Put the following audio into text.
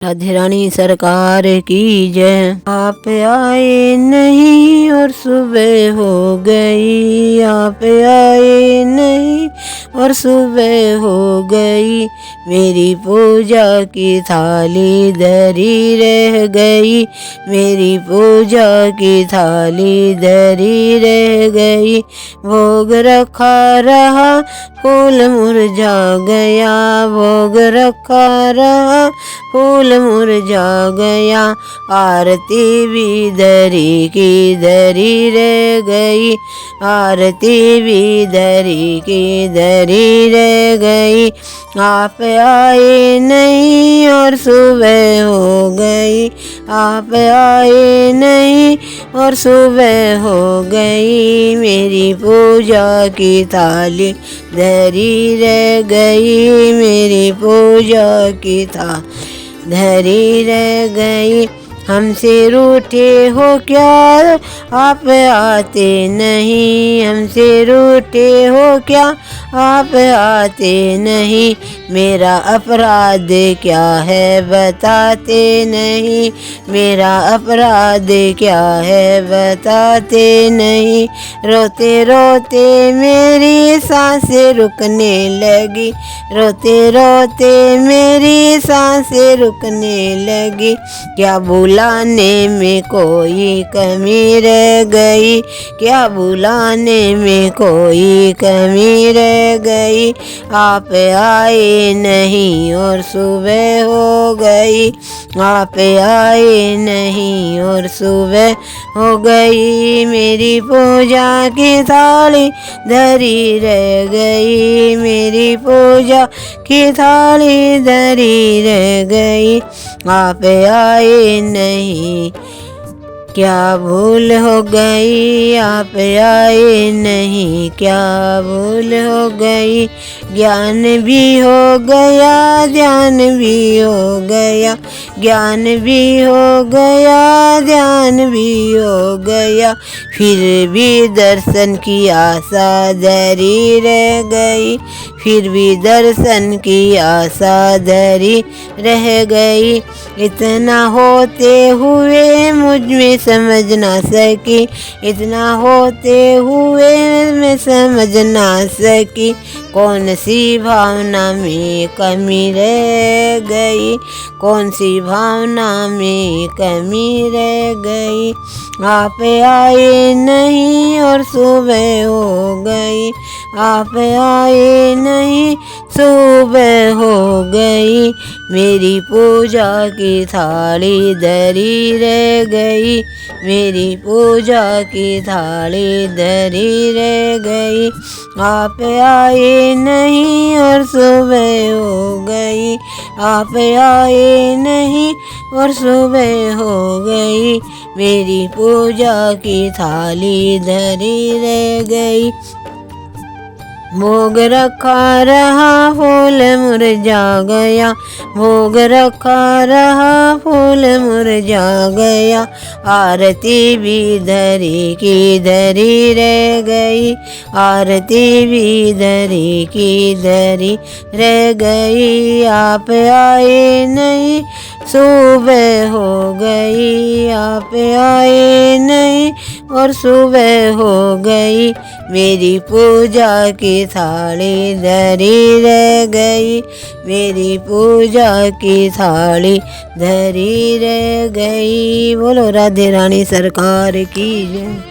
राधे रानी सरकार की जय। आप आए नहीं और सुबह हो गई, आप आए नहीं और सुबह हो गई। मेरी पूजा की थाली धरी रह गई, मेरी पूजा की थाली धरी रह गई। भोग रखा रहा फूल मुरझा गया, भोग रखा रहा फूल मुरझा गया। आरती भी धरी की धरी रह गई, आरती भी धरी की धरी रह गई। आप आए नहीं और सुबह हो गई, आप आए नहीं और सुबह हो गई। मेरी पूजा की थाली धरी रह गई, मेरी पूजा की थाली धरी रह गई। हमसे रूठे हो क्या आप आते नहीं, हमसे रूठे हो क्या आप आते नहीं। मेरा अपराध क्या है बताते नहीं, मेरा अपराध क्या है बताते नहीं। रोते रोते मेरी सांसें रुकने लगी, रोते रोते मेरी सांसें रुकने लगी। क्या बुलाने में कोई कमी रह गई, क्या बुलाने में कोई कमी रह गई। आप आए नहीं और सुबह हो गई, आप आए नहीं और सुबह हो गई। मेरी पूजा की थाली धरी रह गई, मेरी पूजा की थाली धरी रह गई। आप आए नहीं, क्या भूल हो गई, आप आए नहीं क्या भूल हो गई। ज्ञान भी हो गया, ध्यान भी हो गया, ज्ञान भी हो गया, ध्यान भी हो गया। फिर भी दर्शन की आशा धरी रह गई, फिर भी दर्शन की आशा धरी रह गई। इतना होते हुए मुझ में समझ ना सकी, इतना होते हुए मैं समझ ना सकी। कौन सी भावना में कमी रह गई, कौन सी भावना में कमी रह गई। आप आए नहीं और सुबह हो गई, आप आए नहीं सुबह हो गई। मेरी पूजा की थाली धरी रह गई, मेरी पूजा की थाली धरी रह गई। आप आए नहीं और सुबह हो गई, आप आए नहीं और सुबह हो गई। मेरी पूजा की थाली धरी रह गई। भोग रखा रहा फूल मुरझा गया, भोग रखा रहा फूल मुरझा गया। आरती भी धरी की धरी रह गई, आरती भी धरी की धरी रह गई। आप आए नहीं सुबह हो गई, आप आए नहीं और सुबह हो गई। मेरी पूजा की थाली धरी रह गई, मेरी पूजा की थाली धरी रह गई। बोलो राधे रानी सरकार की जय।